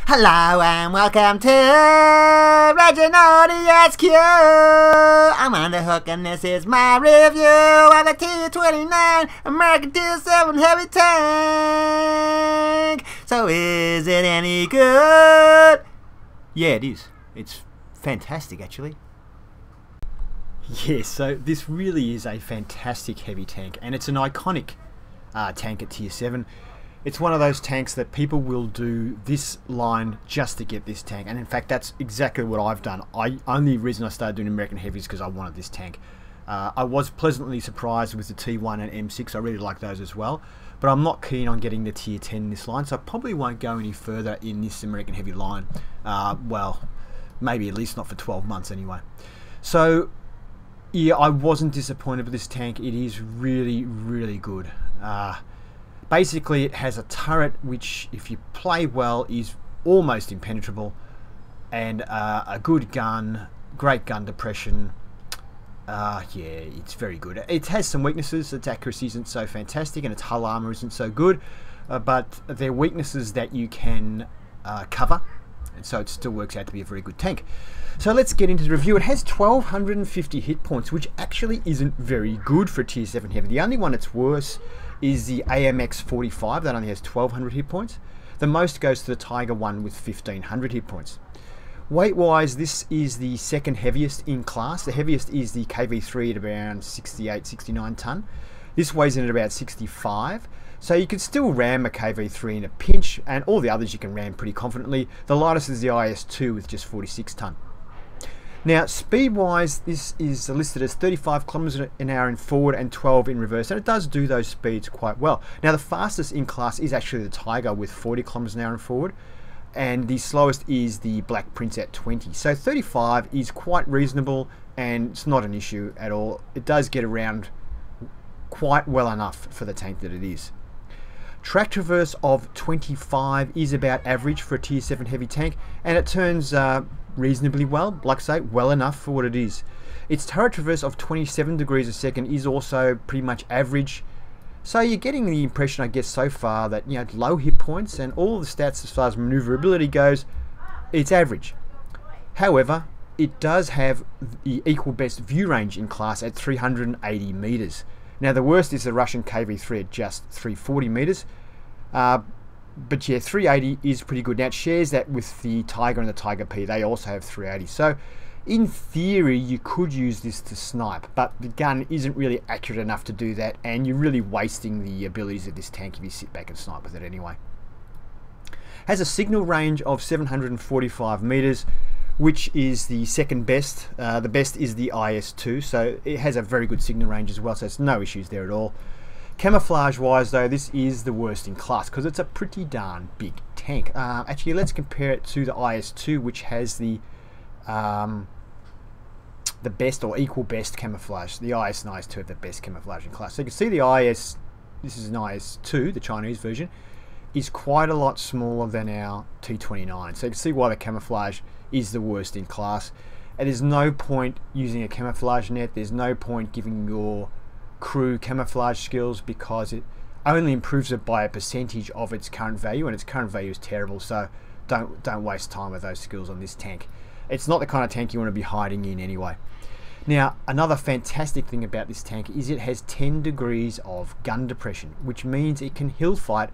Hello and welcome to ReginaldESQ. I'm on the hook and this is my review of the T29 American Tier 7 Heavy Tank. So is it any good? Yeah, it is. It's fantastic actually. Yes, so this really is a fantastic heavy tank, and it's an iconic tank at Tier 7. It's one of those tanks that people will do this line just to get this tank, and in fact that's exactly what I've done. Only reason I started doing American Heavies because I wanted this tank. I was pleasantly surprised with the T1 and M6. I really like those as well, but I'm not keen on getting the Tier 10 in this line, so I probably won't go any further in this American Heavy line. Well, maybe at least not for 12 months anyway. So yeah, I wasn't disappointed with this tank. It is really, really good. Basically, it has a turret which, if you play well, is almost impenetrable, and a good gun, great gun depression. Yeah, it's very good. It has some weaknesses. Its accuracy isn't so fantastic, and its hull armor isn't so good, but they're weaknesses that you can cover, and so it still works out to be a very good tank. So let's get into the review. It has 1250 hit points, which actually isn't very good for Tier 7 Heavy. The only one that's worse is the AMX-45, that only has 1200 hit points. The most goes to the Tiger one with 1500 hit points. Weight wise, this is the second heaviest in class. The heaviest is the KV3 at around 68-69 ton. This weighs in at about 65. So you can still ram a KV3 in a pinch, and all the others you can ram pretty confidently. The lightest is the IS-2 with just 46 ton. Now, speed-wise, this is listed as 35 kilometers an hour in forward and 12 in reverse, and it does do those speeds quite well. Now, the fastest in class is actually the Tiger with 40 kilometers an hour in forward, and the slowest is the Black Prince at 20. So 35 is quite reasonable, and it's not an issue at all. It does get around quite well enough for the tank that it is. Track traverse of 25 is about average for a Tier 7 heavy tank, and it turns reasonably well, like I say, well enough for what it is. Its turret traverse of 27 degrees a second is also pretty much average. So you're getting the impression, I guess, so far that, you know, low hit points and all the stats as far as maneuverability goes, it's average. However, it does have the equal best view range in class at 380 meters. Now the worst is the Russian KV3 at just 340 meters. But yeah, 380 is pretty good. Now it shares that with the Tiger and the Tiger P. They also have 380. So in theory, you could use this to snipe, but the gun isn't really accurate enough to do that, and you're really wasting the abilities of this tank if you sit back and snipe with it anyway. Has a signal range of 745 meters, which is the second best. The best is the IS-2, so it has a very good signal range as well, so it's no issues there at all. Camouflage wise though, this is the worst in class because it's a pretty darn big tank. Actually, let's compare it to the IS-2, which has the best or equal best camouflage. The IS and IS-2 have the best camouflage in class. So you can see the IS, this is an IS-2, the Chinese version, is quite a lot smaller than our T29. So you can see why the camouflage is the worst in class. And there's no point using a camouflage net. There's no point giving your crew camouflage skills because it only improves it by a percentage of its current value, and its current value is terrible. So don't waste time with those skills on this tank. It's not the kind of tank you want to be hiding in anyway. Now, another fantastic thing about this tank is it has 10 degrees of gun depression, which means it can hill fight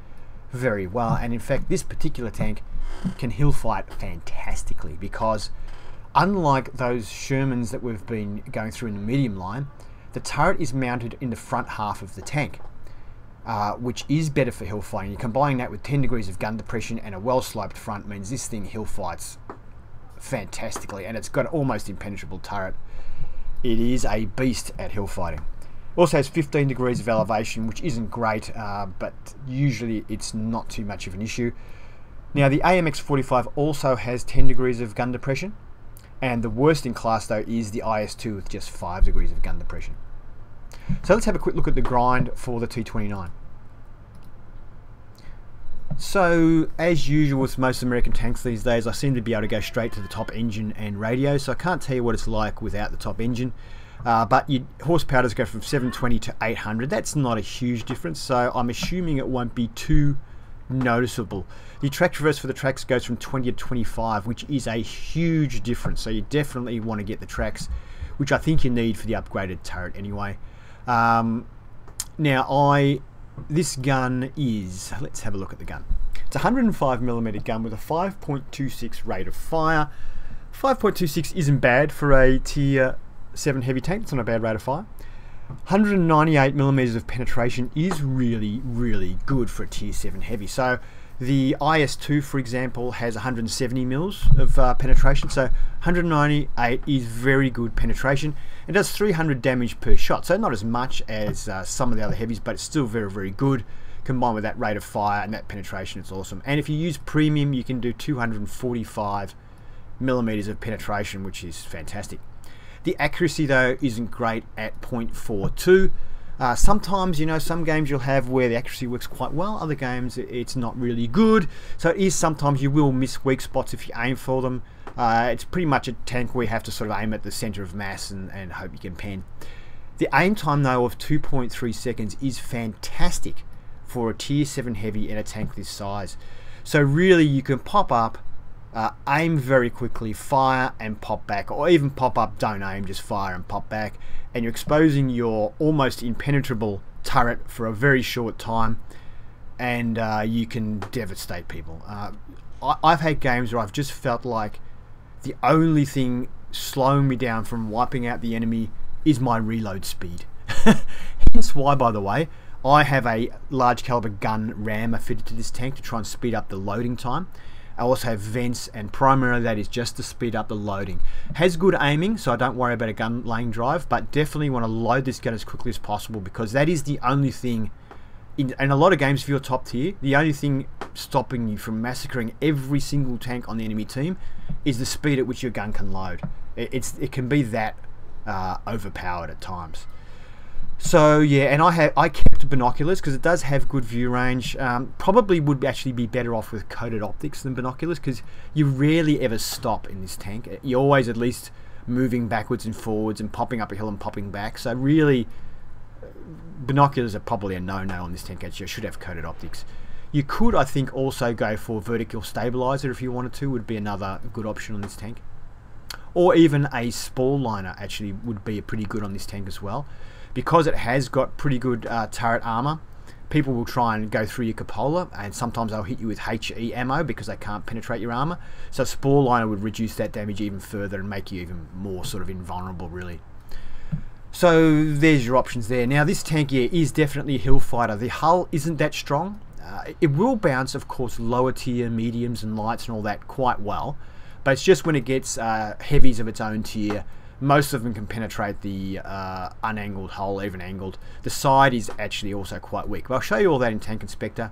very well. And in fact, this particular tank can hill fight fantastically because unlike those Shermans that we've been going through in the medium line, the turret is mounted in the front half of the tank, which is better for hill fighting. You're combining that with 10 degrees of gun depression and a well-sloped front means this thing hill fights fantastically, and it's got an almost impenetrable turret. It is a beast at hill fighting. Also has 15 degrees of elevation, which isn't great, but usually it's not too much of an issue. Now the AMX-45 also has 10 degrees of gun depression, and the worst in class though is the IS-2 with just 5 degrees of gun depression. So let's have a quick look at the grind for the T29. So as usual with most American tanks these days, I seem to be able to go straight to the top engine and radio, so I can't tell you what it's like without the top engine. But your horsepower does go from 720 to 800. That's not a huge difference, so I'm assuming it won't be too noticeable. The track traverse for the tracks goes from 20 to 25, which is a huge difference. So you definitely want to get the tracks, which I think you need for the upgraded turret anyway. This gun is, let's have a look at the gun. It's a 105mm gun with a 5.26 rate of fire. 5.26 isn't bad for a tier 7 heavy tank. It's not a bad rate of fire. 198mm of penetration is really, really good for a tier 7 heavy. So the IS-2, for example, has 170 mils of penetration. So 198 is very good penetration. It does 300 damage per shot. So not as much as some of the other heavies, but it's still very, very good. Combined with that rate of fire and that penetration, it's awesome. And if you use premium, you can do 245mm of penetration, which is fantastic. The accuracy though isn't great at 0.42. Sometimes, you know, some games you'll have where the accuracy works quite well, other games it's not really good. So it is sometimes you will miss weak spots if you aim for them. It's pretty much a tank where you have to sort of aim at the center of mass and hope you can pen. The aim time though of 2.3 seconds is fantastic for a tier 7 heavy in a tank this size. So really you can pop up, aim very quickly, fire and pop back, or even pop up, don't aim, just fire and pop back, and you're exposing your almost impenetrable turret for a very short time, and you can devastate people. I've had games where I've just felt like the only thing slowing me down from wiping out the enemy is my reload speed. Hence why, by the way, I have a large caliber gun rammer fitted to this tank to try and speed up the loading time. I also have vents, and primarily that is just to speed up the loading. Has good aiming, so I don't worry about a gun laying drive, but definitely want to load this gun as quickly as possible, because that is the only thing, in a lot of games if you're top tier, the only thing stopping you from massacring every single tank on the enemy team is the speed at which your gun can load. It can be that overpowered at times. So yeah, and I kept binoculars because it does have good view range. Probably would actually be better off with coated optics than binoculars, because you rarely ever stop in this tank. You're always at least moving backwards and forwards and popping up a hill and popping back. So really, binoculars are probably a no-no on this tank. Actually, you should have coated optics. You could, I think, also go for vertical stabilizer if you wanted to. Would be another good option on this tank. Or even a spall liner actually would be pretty good on this tank as well. Because it has got pretty good turret armor, people will try and go through your cupola, and sometimes they'll hit you with HE ammo because they can't penetrate your armor. So spore liner would reduce that damage even further and make you even more sort of invulnerable, really. So there's your options there. Now this tank here is definitely a hill fighter. The hull isn't that strong. It will bounce, of course, lower tier mediums and lights and all that quite well, but it's just when it gets heavies of its own tier, most of them can penetrate the unangled hull, even angled. The side is actually also quite weak. But I'll show you all that in Tank Inspector.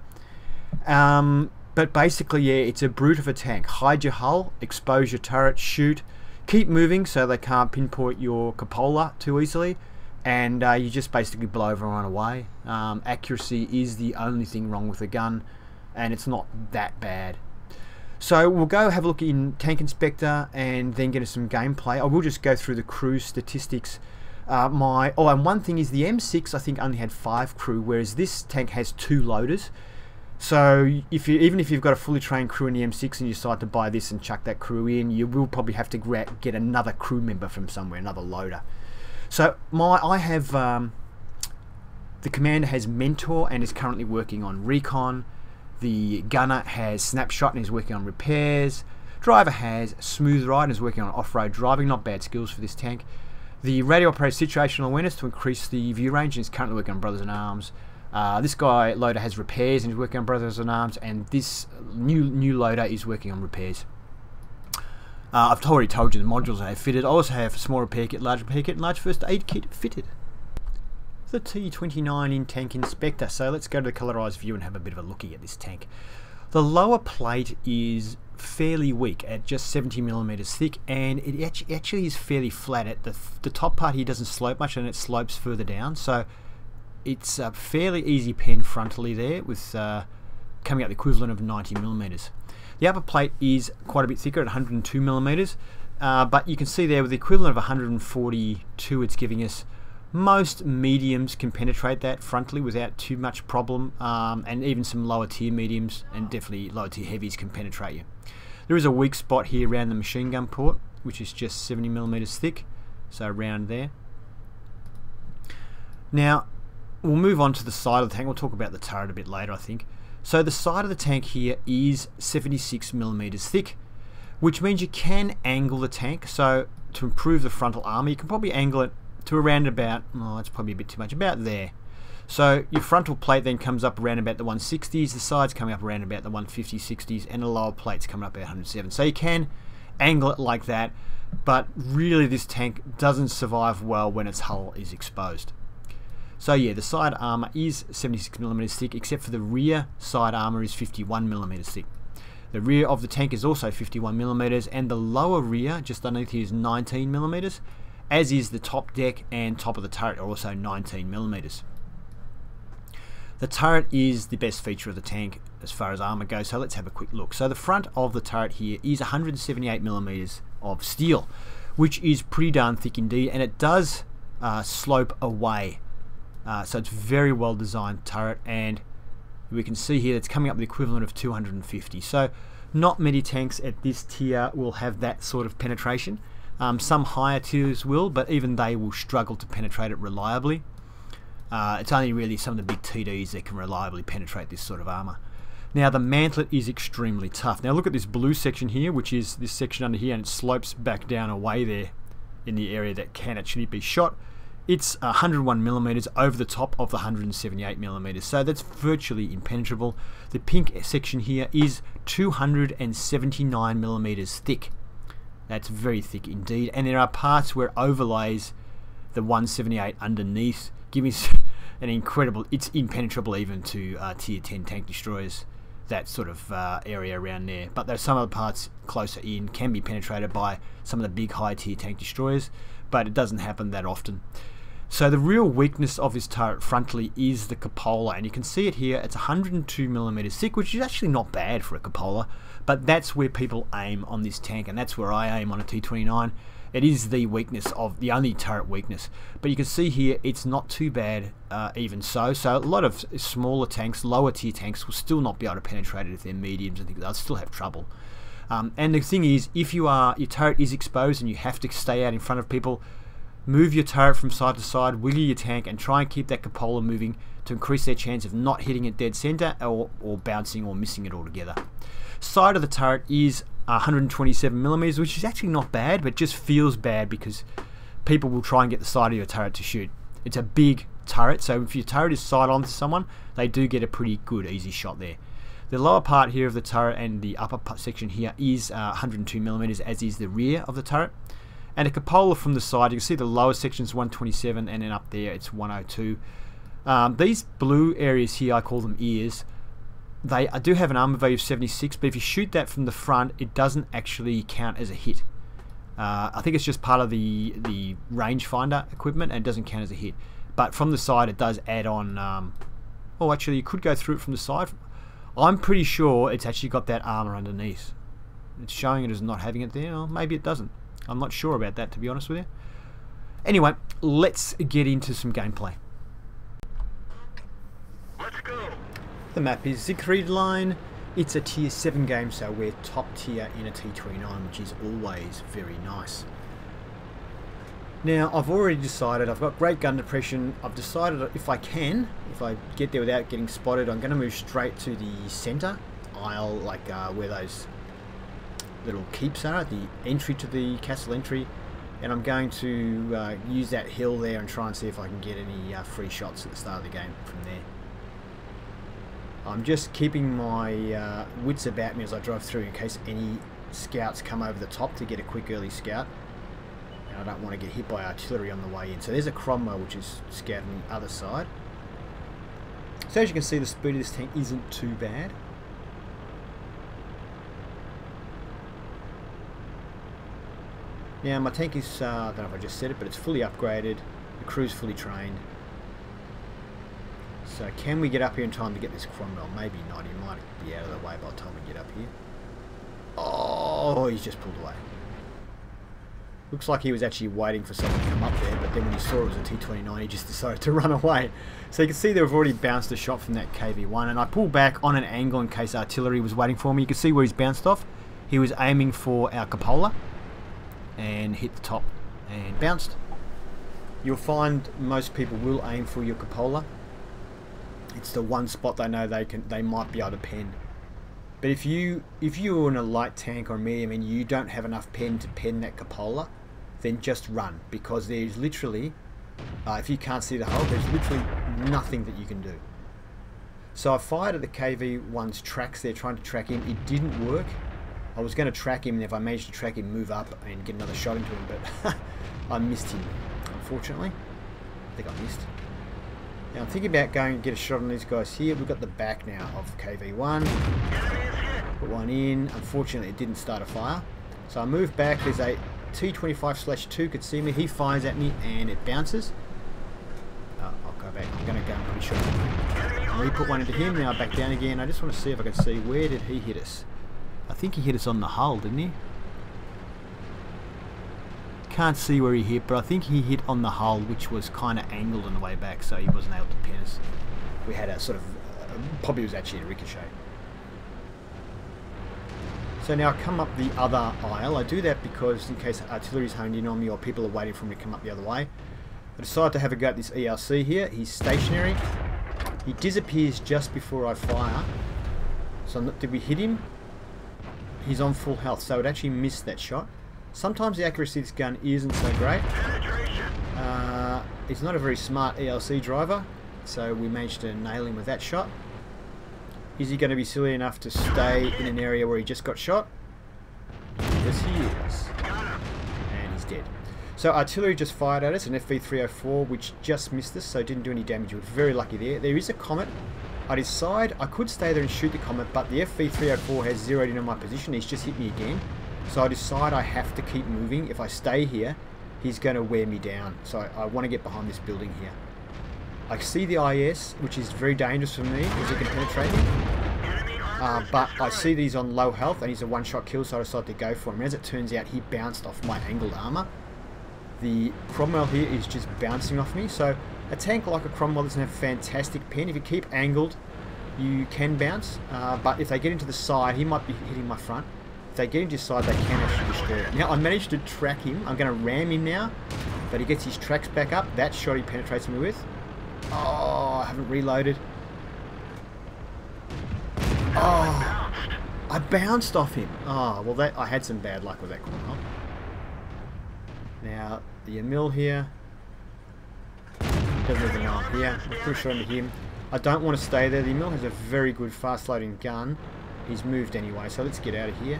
But basically, yeah, it's a brute of a tank. Hide your hull, expose your turret, shoot, keep moving so they can't pinpoint your cupola too easily, and you just basically blow over and run away. Accuracy is the only thing wrong with the gun, and it's not that bad. So we'll go have a look in Tank Inspector and then get us some gameplay. I will just go through the crew statistics. And one thing is the M6 I think only had 5 crew, whereas this tank has 2 loaders. So even if you've got a fully trained crew in the M6 and you decide to buy this and chuck that crew in, you will probably have to get another crew member from somewhere, another loader. So I have the commander has Mentor and is currently working on Recon. The gunner has Snapshot and is working on repairs. Driver has Smooth Ride and is working on off-road driving. Not bad skills for this tank. The radio operator situational awareness to increase the view range and is currently working on Brothers in Arms. This guy loader has repairs and is working on Brothers in Arms, and this new loader is working on repairs. I've already told you the modules I have fitted. I also have a small repair kit, large repair kit, and large first aid kit fitted. The T29 in Tank Inspector. So let's go to the colorized view and have a bit of a looky at this tank. The lower plate is fairly weak at just 70mm thick, and it actually is fairly flat. At the top part here doesn't slope much, and it slopes further down. So it's a fairly easy pen frontally there, with coming out the equivalent of 90mm. The upper plate is quite a bit thicker at 102mm, but you can see there with the equivalent of 142 it's giving us Most mediums can penetrate that frontally without too much problem, and even some lower tier mediums and definitely lower tier heavies can penetrate you. There is a weak spot here around the machine gun port, which is just 70mm thick, so around there. Now we'll move on to the side of the tank. We'll talk about the turret a bit later, I think. So the side of the tank here is 76mm thick, which means you can angle the tank. So to improve the frontal armor, you can probably angle it to around about, oh, it's probably a bit too much, about there. So your frontal plate then comes up around about the 160s, the sides coming up around about the 150s, 60s, and the lower plate's coming up at 107. So you can angle it like that, but really this tank doesn't survive well when its hull is exposed. So yeah, the side armor is 76mm thick, except for the rear side armor is 51mm thick. The rear of the tank is also 51mm, and the lower rear, just underneath here, is 19mm, as is the top deck and top of the turret are also 19mm. The turret is the best feature of the tank as far as armor goes, so let's have a quick look. So the front of the turret here is 178mm of steel, which is pretty darn thick indeed, and it does slope away. So it's very well designed turret, and we can see here it's coming up with the equivalent of 250. So not many tanks at this tier will have that sort of penetration. Some higher tiers will, but even they will struggle to penetrate it reliably. It's only really some of the big TDs that can reliably penetrate this sort of armor. Now the mantlet is extremely tough. Now look at this blue section here, which is this section under here, and it slopes back down away there in the area that can actually be shot. It's 101mm over the top of the 178mm, so that's virtually impenetrable. The pink section here is 279mm thick. That's very thick indeed, and there are parts where it overlays the 178 underneath, giving an incredible, it's impenetrable even to tier 10 tank destroyers, that sort of area around there. But there's some other parts closer in can be penetrated by some of the big high tier tank destroyers, but it doesn't happen that often. So the real weakness of this turret frontally is the cupola, and you can see it here. It's 102mm thick, which is actually not bad for a cupola, but that's where people aim on this tank, and that's where I aim on a T29. It is the weakness of the only turret weakness, but you can see here it's not too bad even so. So a lot of smaller tanks, lower tier tanks will still not be able to penetrate it if they're mediums. I think they'll still have trouble. And the thing is, if your turret is exposed and you have to stay out in front of people, move your turret from side to side, wiggle your tank, and try and keep that cupola moving to increase their chance of not hitting it dead center or bouncing or missing it altogether. Side of the turret is 127mm, which is actually not bad, but just feels bad because people will try and get the side of your turret to shoot. It's a big turret, so if your turret is side on to someone, they do get a pretty good easy shot there. The lower part here of the turret and the upper section here is 102mm, as is the rear of the turret. And a cupola from the side, you can see the lower section is 127, and then up there it's 102. These blue areas here, I call them ears. They do have an armor value of 76, but if you shoot that from the front, it doesn't actually count as a hit. I think it's just part of the rangefinder equipment, and it doesn't count as a hit. But from the side, it does add on. Oh, actually, you could go through it from the side. I'm pretty sure it's actually got that armor underneath. It's showing it as not having it there. Or maybe it doesn't. I'm not sure about that, to be honest with you. Anyway, let's get into some gameplay. Let's go. The map is Siegfried Line. It's a tier 7 game, so we're top tier in a T29, which is always very nice. Now, I've already decided, I've got great gun depression. I've decided if I get there without getting spotted, I'm going to move straight to the center aisle, like where those little keeps are, the entry to the castle entry, and I'm going to use that hill there and try and see if I can get any free shots at the start of the game from there. I'm just keeping my wits about me as I drive through in case any scouts come over the top to get a quick early scout, and I don't want to get hit by artillery on the way in. So there's a Cromwell which is scouting the other side. So as you can see, the speed of this tank isn't too bad. Now my tank is, I don't know if I just said it, but it's fully upgraded. The crew's fully trained. So can we get up here in time to get this Cromwell? Maybe not. He might be out of the way by the time we get up here. Oh, he's just pulled away. Looks like he was actually waiting for someone to come up there, but then when he saw it was a T29, he just decided to run away. So you can see they've already bounced a shot from that KV-1, and I pulled back on an angle in case artillery was waiting for me. You can see where he's bounced off. He was aiming for our cupola and hit the top and bounced. You'll find most people will aim for your cupola. It's the one spot they know they might be able to pen. But if you're in a light tank or a medium and you don't have enough pen to pen that cupola, then just run, because there's literally, if you can't see the hull, there's literally nothing that you can do. So I fired at the KV-1's tracks there, trying to track him. It didn't work. I was going to track him, and if I managed to track him, move up and get another shot into him, but I missed him, unfortunately. I think I missed. Now I'm thinking about going and get a shot on these guys here. We've got the back now of KV-1. Put one in. Unfortunately, it didn't start a fire. So I moved back. There's a T25/2 could see me. He fires at me and it bounces. I'll go back. I'm going to go and put a shot on him. Re-put one into him. Now back down again. I just want to see if I can see where did he hit us. I think he hit us on the hull, didn't he? Can't see where he hit, but I think he hit on the hull, which was kind of angled on the way back, so he wasn't able to pin us. We had a sort of, probably was actually a ricochet. So now I come up the other aisle. I do that because in case artillery's honed in on me or people are waiting for me to come up the other way. I decide to have a go at this ERC here. He's stationary. He disappears just before I fire. So did we hit him? He's on full health, so it actually missed that shot. Sometimes the accuracy of this gun isn't so great. He's not a very smart ELC driver, so we managed to nail him with that shot. Is he going to be silly enough to stay in an area where he just got shot? Yes, he is. And he's dead. So artillery just fired at us, an FV304, which just missed us, so didn't do any damage. We were very lucky there. There is a Comet. I decide I could stay there and shoot the Comet, but the FV304 has zeroed in on my position. He's just hit me again. So I decide I have to keep moving. If I stay here, he's going to wear me down. So I want to get behind this building here. I see the IS, which is very dangerous for me because he can penetrate me. But I see that he's on low health and he's a one-shot kill, so I decide to go for him. As it turns out, he bounced off my angled armor. The Cromwell here is just bouncing off me. So a tank like a Cromwell doesn't have fantastic pen. If you keep angled, you can bounce. But if they get into the side, he might be hitting my front. If they get into his side, they can actually destroy it. Now I managed to track him. I'm going to ram him now, but he gets his tracks back up. That shot he penetrates me with. Oh, I haven't reloaded. Oh, I bounced off him. Oh, well, I had some bad luck with that Cromwell. Now the Emil here. Doesn't even know I'm here. I'm pretty sure I'm him. I don't want to stay there. The Emil has a very good fast loading gun. He's moved anyway, so let's get out of here.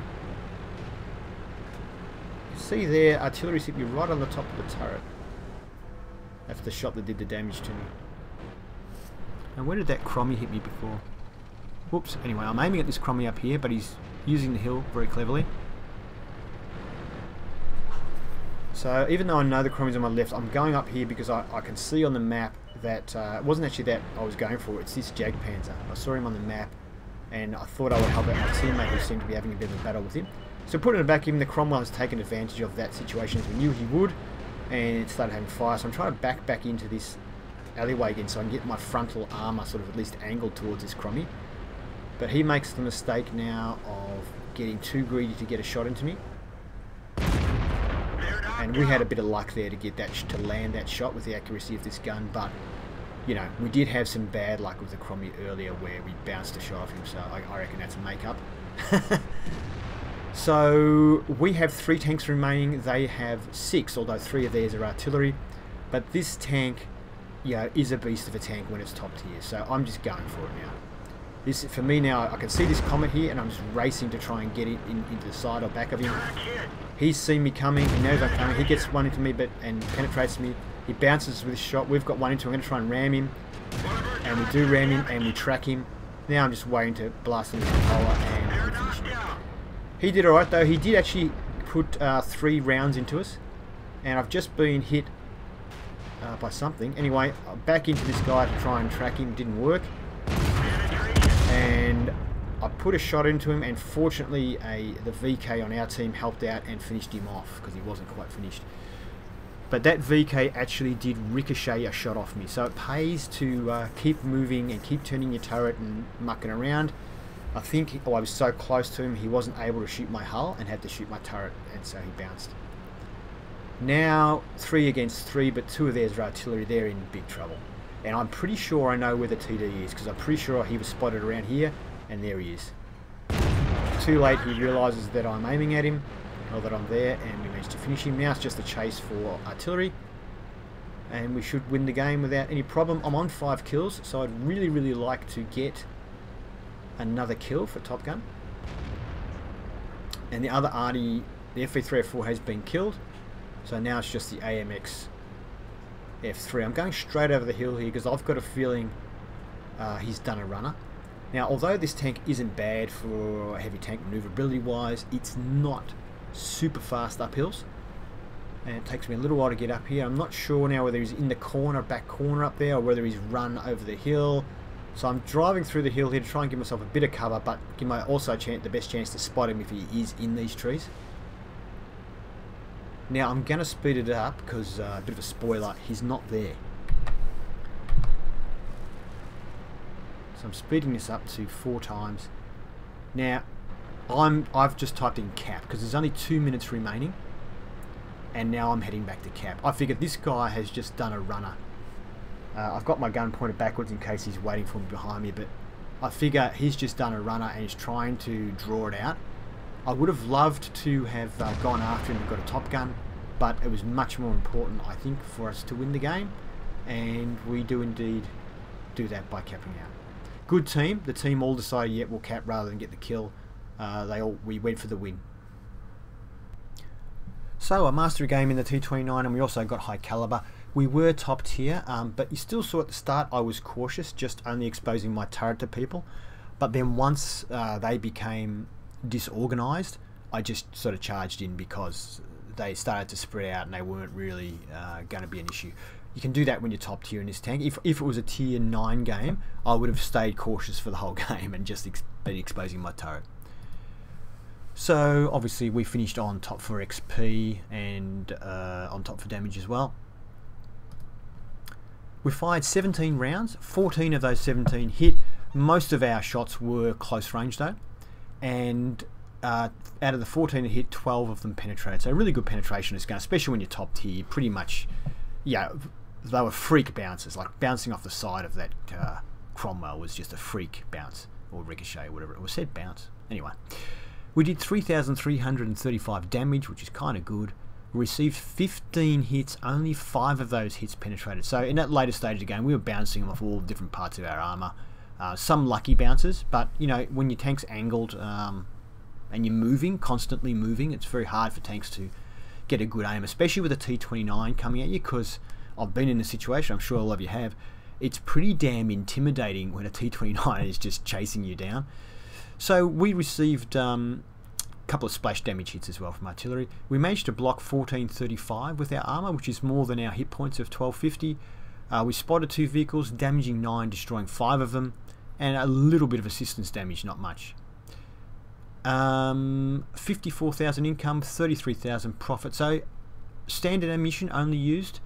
See there, artillery's hit me right on the top of the turret. That's the shot that did the damage to me. And where did that Crommy hit me before? Whoops, anyway, I'm aiming at this Crommy up here, but he's using the hill very cleverly. So even though I know the Crommy's on my left, I'm going up here because I can see on the map that, it wasn't actually that I was going for, it's this Jagdpanzer. I saw him on the map and I thought I would help out my teammate who seemed to be having a bit of a battle with him. So putting it back in, the Cromwell has taken advantage of that situation as we knew he would, and it started having fire. So I'm trying to back into this alleyway again so I can get my frontal armour sort of at least angled towards this Crommy. But he makes the mistake now of getting too greedy to get a shot into me. And we had a bit of luck there to get that to land that shot with the accuracy of this gun, but you know, we did have some bad luck with the Crommy earlier where we bounced a shot off him, so I reckon that's a make-up. So we have 3 tanks remaining. They have 6, although 3 of theirs are artillery. But this tank, yeah, is a beast of a tank when it's top tier. So I'm just going for it now. This, for me now, I can see this Comet here, and I'm just racing to try and get it into the side or back of him. He's seen me coming. He knows I'm coming. He gets one into me, and penetrates me. He bounces with a shot. We've got one into him. I'm going to try and ram him, and we do ram him, and we track him. Now I'm just waiting to blast him with the power and finish him. He did alright though. He did actually put 3 rounds into us, and I've just been hit by something. Anyway, back into this guy to try and track him. Didn't work, and I put a shot into him, and fortunately the VK on our team helped out and finished him off because he wasn't quite finished. But that VK actually did ricochet a shot off me, so it pays to keep moving and keep turning your turret and mucking around. I think I was so close to him he wasn't able to shoot my hull and had to shoot my turret, and so he bounced. Now 3 against 3, but 2 of theirs are artillery. They're in big trouble, and I'm pretty sure I know where the TD is because I'm pretty sure he was spotted around here, and there he is. Too late, he realises that I'm aiming at him, or that I'm there, and we managed to finish him. Now it's just a chase for artillery, and we should win the game without any problem. I'm on 5 kills, so I'd really like to get another kill for Top Gun. And the other arty, the FV304, has been killed, so now it's just the AMX F3. I'm going straight over the hill here because I've got a feeling he's done a runner. Now, although this tank isn't bad for heavy tank maneuverability wise, it's not super fast up hills, and it takes me a little while to get up here. I'm not sure now whether he's in the corner, back corner up there, or whether he's run over the hill. So I'm driving through the hill here to try and give myself a bit of cover, but give my also the best chance to spot him if he is in these trees. Now I'm going to speed it up because a bit of a spoiler, he's not there. So I'm speeding this up to 4 times. Now I've just typed in cap because there's only 2 minutes remaining, and now I'm heading back to cap. I figured this guy has just done a runner. I've got my gun pointed backwards in case he's waiting for me behind me, but I figure he's just done a runner and he's trying to draw it out. I would have loved to have gone after him and got a Top Gun, but it was much more important, I think, for us to win the game, and we do indeed do that by capping out. Good team. The team all decided, yeah, we'll cap rather than get the kill. We went for the win. So a mastery game in the T29, and we also got high caliber. We were top tier, but you still saw at the start I was cautious, just only exposing my turret to people. But then once they became disorganized, I just sort of charged in because they started to spread out and they weren't really going to be an issue. You can do that when you're top tier in this tank. If it was a tier 9 game, I would have stayed cautious for the whole game and just been exposing my turret. So obviously we finished on top for XP and on top for damage as well. We fired 17 rounds, 14 of those 17 hit. Most of our shots were close range though, and out of the 14 that hit, 12 of them penetrated. So really good penetration in this gun, especially when you're top tier. Pretty much, yeah, they were freak bounces, like bouncing off the side of that Cromwell was just a freak bounce, or ricochet, whatever it was said, bounce. Anyway, we did 3,335 damage, which is kind of good. We received 15 hits, only 5 of those hits penetrated. So in that later stage of the game, we were bouncing them off all different parts of our armor. Some lucky bounces, but you know, when your tank's angled and you're moving, constantly moving, it's very hard for tanks to get a good aim, especially with a T29 coming at you, because I've been in a situation, I'm sure a lot of you have, it's pretty damn intimidating when a T29 is just chasing you down. So we received a couple of splash damage hits as well from artillery. We managed to block 1435 with our armor, which is more than our hit points of 1250. We spotted 2 vehicles, damaging 9, destroying 5 of them, and a little bit of assistance damage, not much. 54,000 income, 33,000 profit. So standard ammunition only used.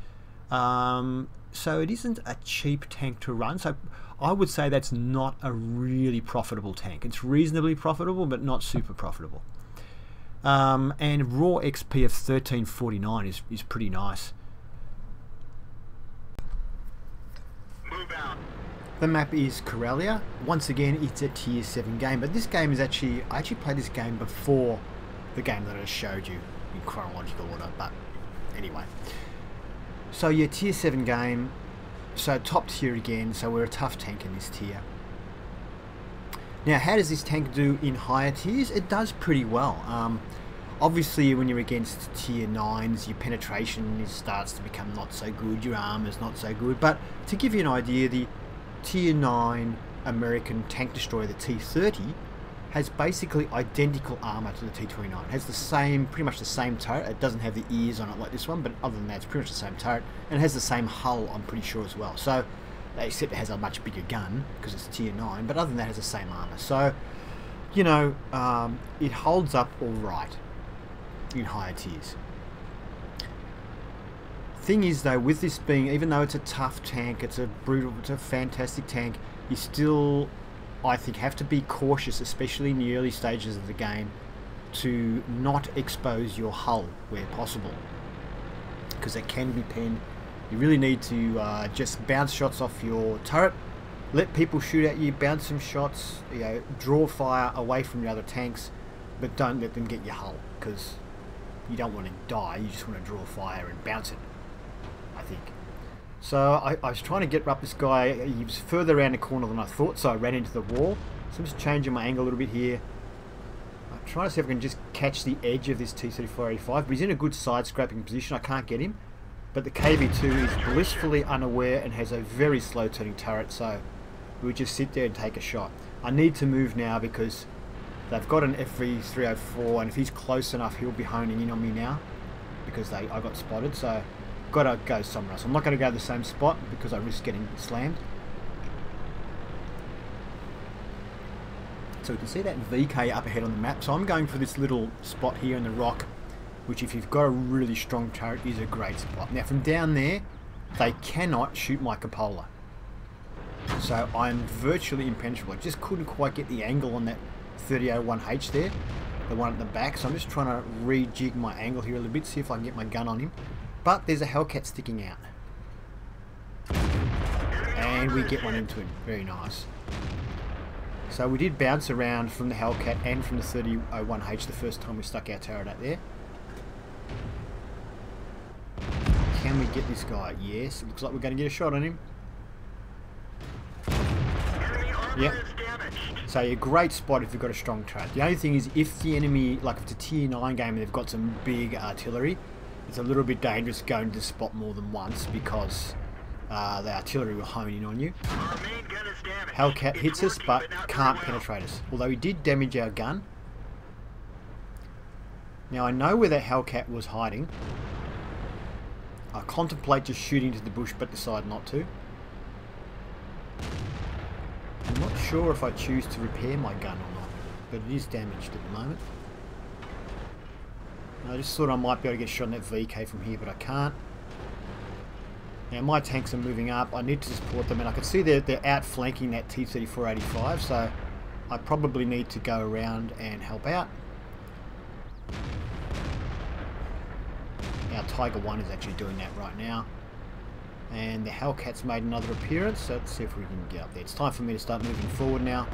So it isn't a cheap tank to run. So I would say that's not a really profitable tank. It's reasonably profitable, but not super profitable. And raw XP of 1349 is pretty nice. Move out. The map is Corellia. Once again, it's a tier 7 game, but this game is I actually played this game before the game that I showed you in chronological order, but anyway. So yeah, tier 7 game, so top tier again, so we're a tough tank in this tier. Now, how does this tank do in higher tiers? It does pretty well. Obviously, when you're against tier 9s, your penetration starts to become not so good, your armor's not so good, but to give you an idea, the tier 9 American tank destroyer, the T30, has basically identical armor to the T29. It has the same, pretty much the same turret. It doesn't have the ears on it like this one, but other than that, it's pretty much the same turret, and it has the same hull, I'm pretty sure, as well. So, except it has a much bigger gun because it's tier 9, but other than that, it has the same armor. So you know, it holds up all right in higher tiers. Thing is though, with this being, even though it's a tough tank, it's a brutal, it's a fantastic tank, you still, I think, have to be cautious, especially in the early stages of the game, to not expose your hull where possible, because it can be penned. You really need to just bounce shots off your turret, let people shoot at you, bounce some shots, you know, draw fire away from the other tanks, but don't let them get your hull, because you don't want to die, you just want to draw fire and bounce it, I think. So I was trying to get up this guy. He was further around the corner than I thought, so I ran into the wall. So I'm just changing my angle a little bit here. I'm trying to see if I can just catch the edge of this T-34-85, but he's in a good side-scraping position. I can't get him. But the KV-2 is blissfully unaware and has a very slow turning turret, so we'll just sit there and take a shot. I need to move now because they've got an FV-304, and if he's close enough, he'll be honing in on me now because I got spotted. So got to go somewhere else. I'm not going to go to the same spot because I risk getting slammed. So we can see that VK up ahead on the map. So I'm going for this little spot here in the rock, which if you've got a really strong turret is a great spot. Now from down there, they cannot shoot my cupola. So I'm virtually impenetrable. I just couldn't quite get the angle on that 3001H there, the one at the back. So I'm just trying to rejig my angle here a little bit, see if I can get my gun on him. But there's a Hellcat sticking out. And we get one into him. Very nice. So we did bounce around from the Hellcat and from the 3001H the first time we stuck our turret out there. Can we get this guy? Yes, it looks like we're going to get a shot on him. Yep. So a great spot if you've got a strong turret. The only thing is, if the enemy, like if it's a tier 9 game and they've got some big artillery, it's a little bit dangerous going to the spot more than once because the artillery will hone in on you. Hellcat hits us but can't penetrate us, although he did damage our gun. Now I know where that Hellcat was hiding. I contemplate just shooting to the bush but decide not to. I'm not sure if I choose to repair my gun or not, but it is damaged at the moment. I just thought I might be able to get shot on that VK from here, but I can't. Now my tanks are moving up. I need to support them, and I can see they're outflanking that T-34-85, so I probably need to go around and help out. Our Tiger 1 is actually doing that right now. And the Hellcat's made another appearance, so let's see if we can get up there. It's time for me to start moving forward now.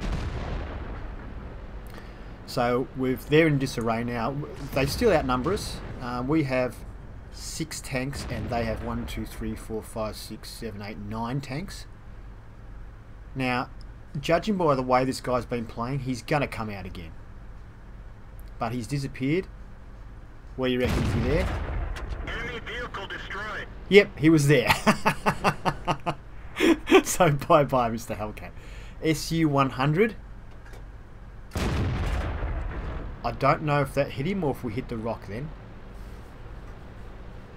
So they're in disarray now. They still outnumber us. We have 6 tanks and they have 1, 2, 3, 4, 5, 6, 7, 8, 9 tanks. Now, judging by the way this guy's been playing, he's going to come out again. But he's disappeared. What do you reckon? Is he there? Enemy vehicle destroyed. Yep, he was there. So bye-bye, Mr. Hellcat. SU-100. I don't know if that hit him or if we hit the rock then.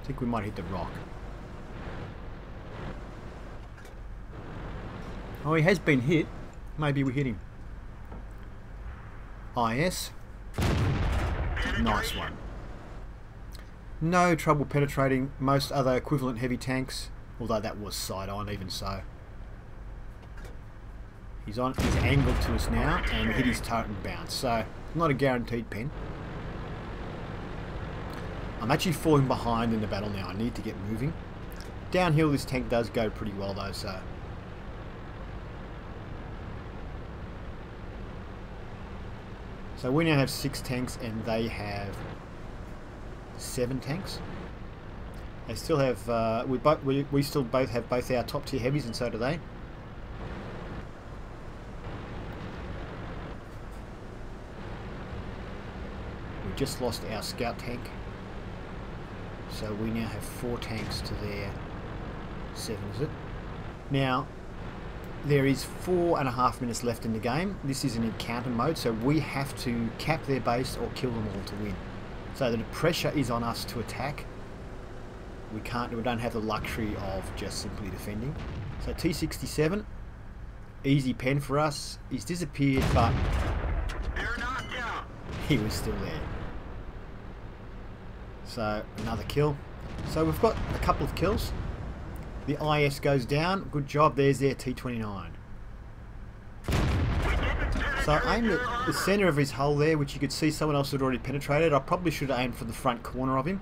I think we might hit the rock. Oh, he has been hit. Maybe we hit him. IS. Nice one. No trouble penetrating most other equivalent heavy tanks, although that was side on even so. He's angled to us now and hit his turret and bounce, so not a guaranteed pen. I'm actually falling behind in the battle now. I need to get moving. Downhill this tank does go pretty well though, so. So we now have 6 tanks and they have 7 tanks. They still have, we still both have both our top tier heavies, and so do they. We just lost our scout tank. So we now have 4 tanks to their 7, is it? Now, there is 4.5 minutes left in the game. This is an encounter mode, so we have to cap their base or kill them all to win. So the pressure is on us to attack. We don't have the luxury of just simply defending. So T67, easy pen for us. He's disappeared, but he was still there. So another kill. So we've got a couple of kills. The IS goes down. Good job. There's their T29. So I aimed at the centre of his hull there, which you could see someone else had already penetrated. I probably should have aimed for the front corner of him,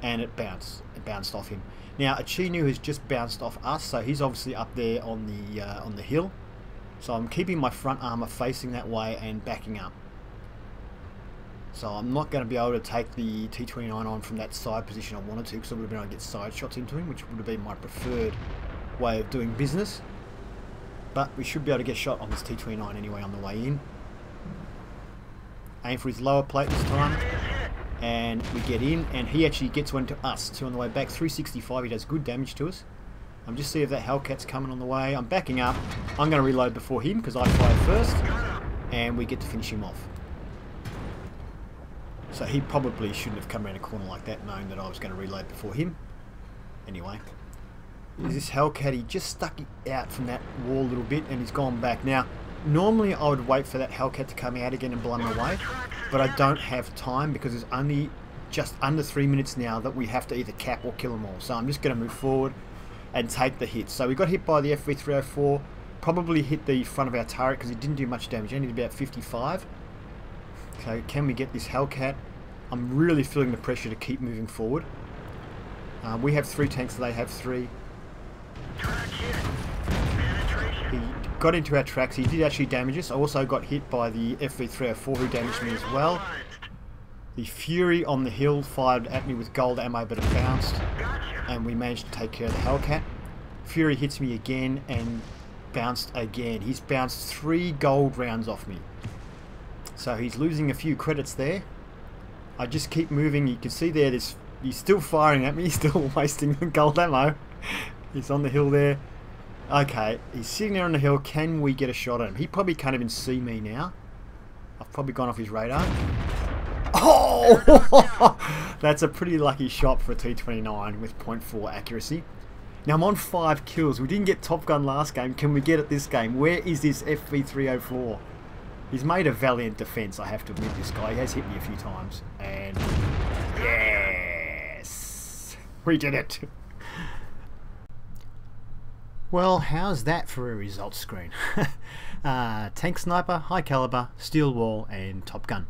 and it bounced. It bounced off him. Now a Chinu has just bounced off us, so he's obviously up there on the hill. So I'm keeping my front armour facing that way and backing up. So I'm not going to be able to take the T29 on from that side position I wanted to, because I would have been able to get side shots into him, which would have been my preferred way of doing business. But we should be able to get shot on this T29 anyway on the way in. Aim for his lower plate this time, and we get in, and he actually gets one to us too on the way back. 365, he does good damage to us. I'm just seeing if that Hellcat's coming on the way. I'm backing up. I'm going to reload before him because I fire first, and we get to finish him off. So he probably shouldn't have come around a corner like that, knowing that I was going to reload before him. Anyway, this Hellcat, he just stuck out from that wall a little bit, and he's gone back. Now, normally I would wait for that Hellcat to come out again and blow him away, but I don't have time because it's only just under 3 minutes now that we have to either cap or kill them all. So I'm just going to move forward and take the hit. So we got hit by the FV304, probably hit the front of our turret because it didn't do much damage, only did about 55. So can we get this Hellcat? I'm really feeling the pressure to keep moving forward. We have 3 tanks, they have 3. He got into our tracks, he did actually damage us. I also got hit by the FV304 who damaged me as well. The Fury on the hill fired at me with gold ammo, but it bounced, and we managed to take care of the Hellcat. Fury hits me again and bounced again. He's bounced 3 gold rounds off me. So he's losing a few credits there. I just keep moving. You can see there, he's still firing at me. He's still wasting the gold ammo. He's on the hill there. Okay, he's sitting there on the hill. Can we get a shot at him? He probably can't even see me now. I've probably gone off his radar. Oh! That's a pretty lucky shot for a T29 with 0.4 accuracy. Now I'm on 5 kills. We didn't get Top Gun last game. Can we get it this game? Where is this FV304? He's made a valiant defense, I have to admit, this guy. He has hit me a few times. And yes! We did it! Well, how's that for a results screen? Tank Sniper, High Caliber, Steel Wall, and Top Gun.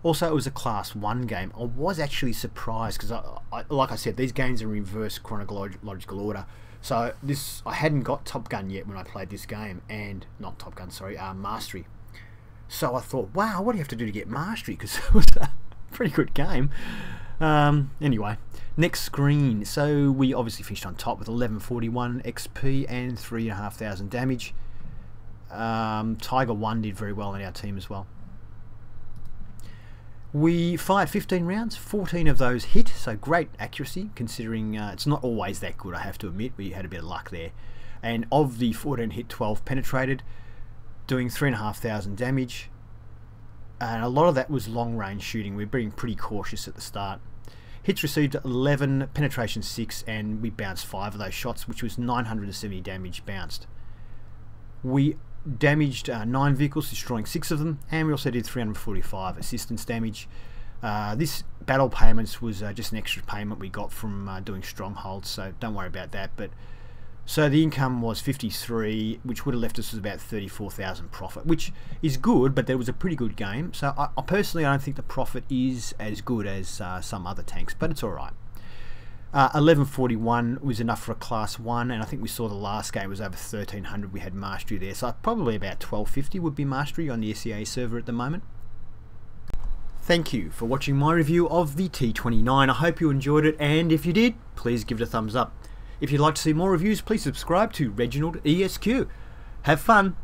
Also, it was a Class 1 game. I was actually surprised because, like I said, these games are in reverse chronological order. So I hadn't got Top Gun yet when I played this game, and not Top Gun, sorry, Mastery. So I thought, wow, what do you have to do to get Mastery? Because it was a pretty good game. Anyway, next screen. So we obviously finished on top with 1141 XP and 3,500 damage. Tiger 1 did very well in our team as well. We fired 15 rounds, 14 of those hit, so great accuracy considering it's not always that good, I have to admit. We had a bit of luck there. And of the 14 hit, 12 penetrated, doing 3,500 damage. And a lot of that was long range shooting. We were being pretty cautious at the start. Hits received 11, penetration 6, and we bounced 5 of those shots, which was 970 damage bounced. We damaged 9 vehicles, destroying 6 of them, and we also did 345 assistance damage. This battle payments was just an extra payment we got from doing strongholds, so don't worry about that. But so the income was 53, which would have left us with about 34,000 profit, which is good, but there was a pretty good game. So I personally, I don't think the profit is as good as some other tanks, but it's all right. 1141 was enough for a Class 1, and I think we saw the last game was over 1300. We had Mastery there, so probably about 1250 would be Mastery on the SEA server at the moment. Thank you for watching my review of the T29. I hope you enjoyed it, and if you did, please give it a thumbs up. If you'd like to see more reviews, please subscribe to ReginaldESQ. Have fun!